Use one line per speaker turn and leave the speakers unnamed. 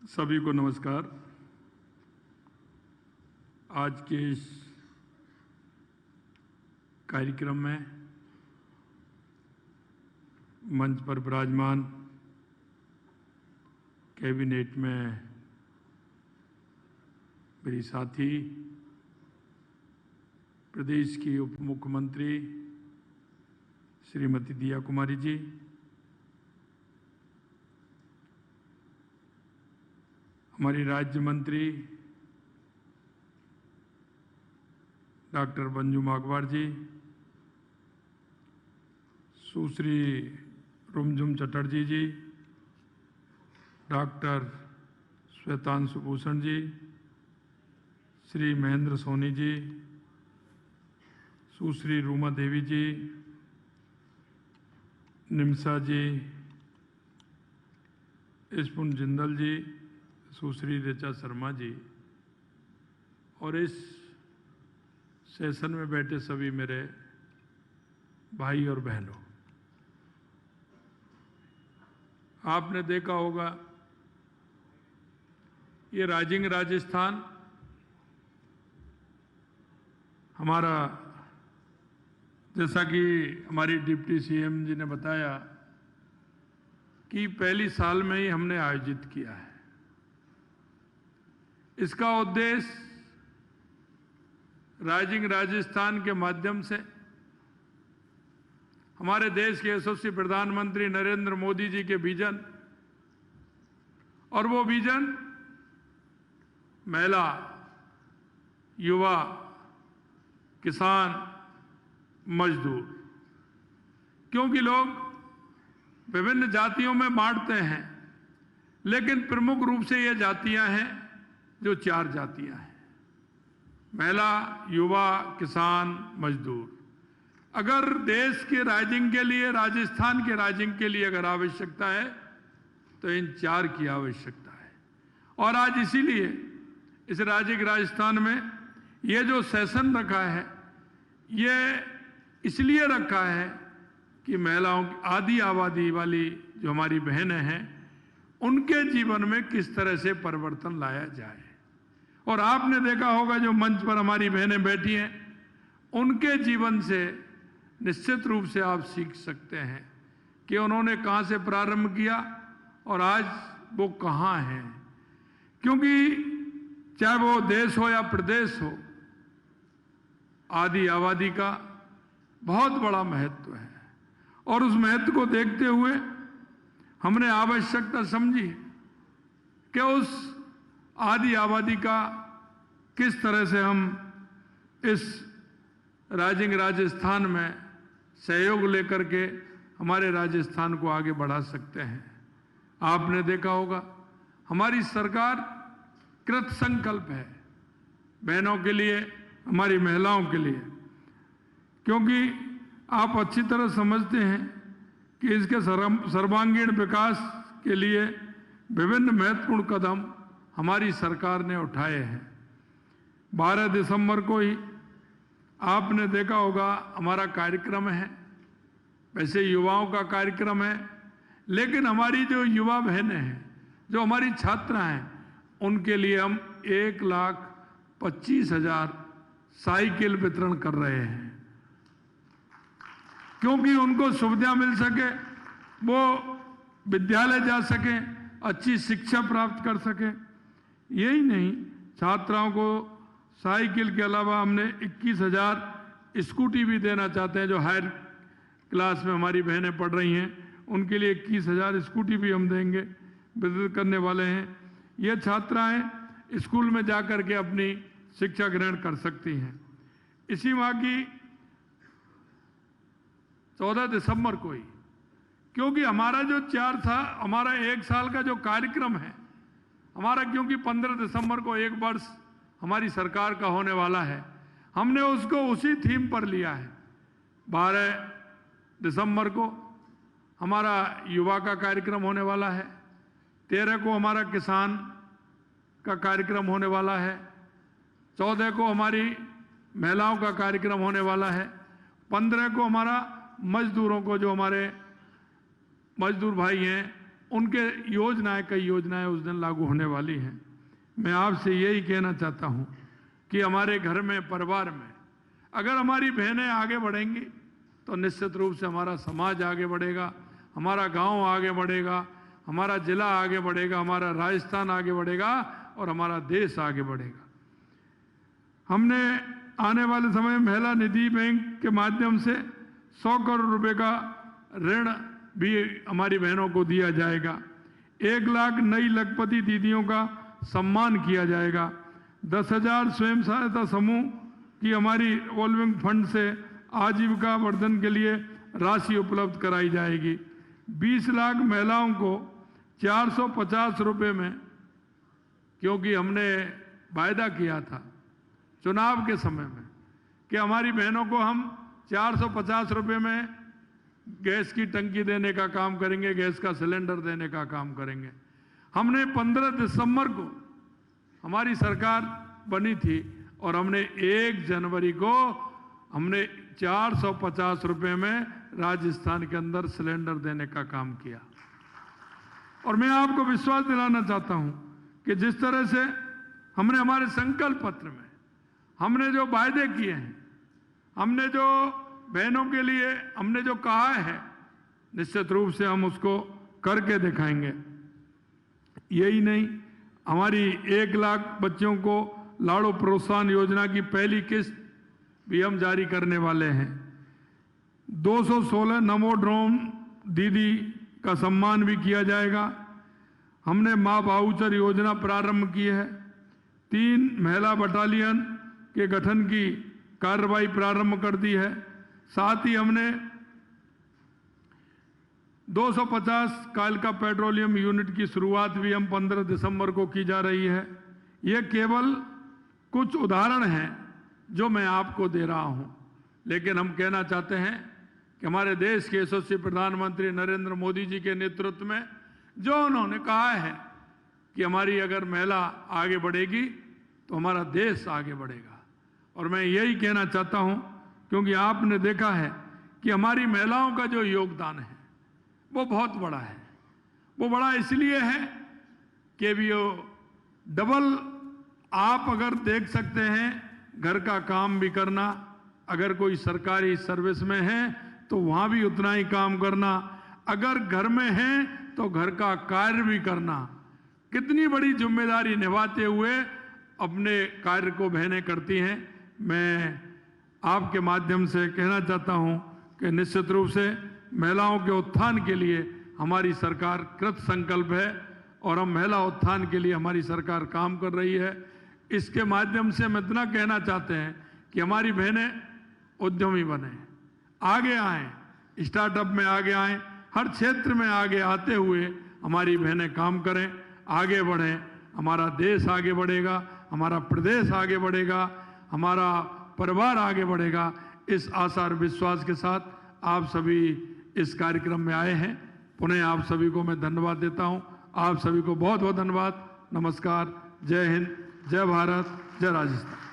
सभी को नमस्कार। आज के इस कार्यक्रम में मंच पर विराजमान कैबिनेट में मेरी साथी प्रदेश की उप मुख्यमंत्री श्रीमती दिया कुमारी जी, हमारी राज्य मंत्री डॉक्टर मंजू माघवार जी, सुश्री रुमझुम चटर्जी जी, डॉक्टर श्वेतांशु भूषण जी, श्री महेंद्र सोनी जी, सुश्री रूमा देवी जी, निमसा जी, इस्पुन जिंदल जी, सुश्री ऋचा शर्मा जी और इस सेशन में बैठे सभी मेरे भाई और बहनों, आपने देखा होगा ये राइजिंग राजस्थान हमारा, जैसा कि हमारी डिप्टी सीएम जी ने बताया कि पहली साल में ही हमने आयोजित किया है। इसका उद्देश्य राइजिंग राजस्थान के माध्यम से हमारे देश के यशस्वी प्रधानमंत्री नरेंद्र मोदी जी के विजन, और वो विजन महिला, युवा, किसान, मजदूर, क्योंकि लोग विभिन्न जातियों में बांटते हैं, लेकिन प्रमुख रूप से ये जातियां हैं जो 4 जातियां हैं: महिला, युवा, किसान, मजदूर। अगर देश के राइजिंग के लिए, राजस्थान के राइजिंग के लिए अगर आवश्यकता है तो इन 4 की आवश्यकता है। और आज इसीलिए इस राइजिंग राजस्थान में ये जो सेशन रखा है, ये इसलिए रखा है कि महिलाओं की आधी आबादी वाली जो हमारी बहनें हैं, उनके जीवन में किस तरह से परिवर्तन लाया जाए। और आपने देखा होगा जो मंच पर हमारी बहनें बैठी हैं, उनके जीवन से निश्चित रूप से आप सीख सकते हैं कि उन्होंने कहां से प्रारंभ किया और आज वो कहां हैं। क्योंकि चाहे वो देश हो या प्रदेश हो, आधी आबादी का बहुत बड़ा महत्व है। और उस महत्व को देखते हुए हमने आवश्यकता समझी कि उस आधी आबादी का किस तरह से हम इस राइजिंग राजस्थान में सहयोग लेकर के हमारे राजस्थान को आगे बढ़ा सकते हैं। आपने देखा होगा हमारी सरकार कृत संकल्प है बहनों के लिए, हमारी महिलाओं के लिए, क्योंकि आप अच्छी तरह समझते हैं कि इसके सर्वांगीण विकास के लिए विभिन्न महत्वपूर्ण कदम हमारी सरकार ने उठाए हैं। 12 दिसंबर को ही आपने देखा होगा हमारा कार्यक्रम है, वैसे युवाओं का कार्यक्रम है, लेकिन हमारी जो युवा बहनें हैं, जो हमारी छात्रा हैं, उनके लिए हम 1,25,000 साइकिल वितरण कर रहे हैं, क्योंकि उनको सुविधा मिल सके, वो विद्यालय जा सकें, अच्छी शिक्षा प्राप्त कर सकें। यही नहीं, छात्राओं को साइकिल के अलावा हमने 21,000 स्कूटी भी देना चाहते हैं। जो हायर क्लास में हमारी बहनें पढ़ रही हैं, उनके लिए 21,000 स्कूटी भी हम देंगे, वितरित करने वाले हैं। ये छात्राएं स्कूल में जाकर के अपनी शिक्षा ग्रहण कर सकती हैं। इसी माह की 14 दिसंबर को ही, क्योंकि हमारा जो 1 साल का जो कार्यक्रम है हमारा, क्योंकि 15 दिसंबर को 1 वर्ष हमारी सरकार का होने वाला है, हमने उसको उसी थीम पर लिया है। 12 दिसंबर को हमारा युवा का कार्यक्रम होने वाला है, 13 को हमारा किसान का कार्यक्रम होने वाला है, 14 को हमारी महिलाओं का कार्यक्रम होने वाला है, 15 को हमारा मजदूरों को, जो हमारे मजदूर भाई हैं, उनके योजनाएं, कई योजनाएं उस दिन लागू होने वाली हैं। मैं आपसे यही कहना चाहता हूं कि हमारे घर में, परिवार में अगर हमारी बहनें आगे बढ़ेंगी तो निश्चित रूप से हमारा समाज आगे बढ़ेगा, हमारा गांव आगे बढ़ेगा, हमारा जिला आगे बढ़ेगा, हमारा राजस्थान आगे बढ़ेगा और हमारा देश आगे बढ़ेगा। हमने आने वाले समय में महिला निधि बैंक के माध्यम से 100 करोड़ रुपए का ऋण भी हमारी बहनों को दिया जाएगा। 1 लाख नई लखपति दीदियों का सम्मान किया जाएगा। 10,000 स्वयं सहायता समूह की हमारी रिवॉल्विंग फंड से आजीविका वर्धन के लिए राशि उपलब्ध कराई जाएगी। 20 लाख महिलाओं को 450 रुपये में, क्योंकि हमने वायदा किया था चुनाव के समय में कि हमारी बहनों को हम 450 रुपये में गैस की टंकी देने का काम करेंगे, गैस का सिलेंडर देने का काम करेंगे। हमने 15 दिसंबर को, हमारी सरकार बनी थी और हमने 1 जनवरी को हमने 450 रुपये में राजस्थान के अंदर सिलेंडर देने का काम किया। और मैं आपको विश्वास दिलाना चाहता हूं कि जिस तरह से हमने हमारे संकल्प पत्र में हमने जो वायदे किए हैं, हमने जो बहनों के लिए हमने जो कहा है, निश्चित रूप से हम उसको करके दिखाएंगे। यही नहीं, हमारी 1 लाख बच्चों को लाड़ो प्रोत्साहन योजना की पहली किस्त भी हम जारी करने वाले हैं। 216 नमो ड्रोन दीदी का सम्मान भी किया जाएगा। हमने मां वाउचर योजना प्रारंभ की है। 3 महिला बटालियन के गठन की कार्रवाई प्रारंभ कर दी है। साथ ही हमने 250 कालिका पेट्रोलियम यूनिट की शुरुआत भी हम 15 दिसंबर को की जा रही है। ये केवल कुछ उदाहरण हैं जो मैं आपको दे रहा हूं, लेकिन हम कहना चाहते हैं कि हमारे देश के यशस्वी प्रधानमंत्री नरेंद्र मोदी जी के नेतृत्व में जो उन्होंने कहा है कि हमारी अगर महिला आगे बढ़ेगी तो हमारा देश आगे बढ़ेगा। और मैं यही कहना चाहता हूं, क्योंकि आपने देखा है कि हमारी महिलाओं का जो योगदान है वो बहुत बड़ा है। वो बड़ा इसलिए है कि वो डबल, आप अगर देख सकते हैं, घर का काम भी करना, अगर कोई सरकारी सर्विस में है तो वहां भी उतना ही काम करना, अगर घर में है तो घर का कार्य भी करना, कितनी बड़ी जिम्मेदारी निभाते हुए अपने कार्य को बहनें करती हैं। मैं आपके माध्यम से कहना चाहता हूं कि निश्चित रूप से महिलाओं के उत्थान के लिए हमारी सरकार कृत संकल्प है और हम महिला उत्थान के लिए हमारी सरकार काम कर रही है। इसके माध्यम से हम इतना कहना चाहते हैं कि हमारी बहनें उद्यमी बने, आगे आएं, स्टार्टअप में आगे आएं, हर क्षेत्र में आगे आते हुए हमारी बहनें काम करें, आगे बढ़ें। हमारा देश आगे बढ़ेगा, हमारा प्रदेश आगे बढ़ेगा, हमारा परिवार आगे बढ़ेगा। इस आशा और विश्वास के साथ आप सभी इस कार्यक्रम में आए हैं। पुनः आप सभी को मैं धन्यवाद देता हूं। आप सभी को बहुत बहुत धन्यवाद। नमस्कार। जय हिंद, जय भारत, जय राजस्थान।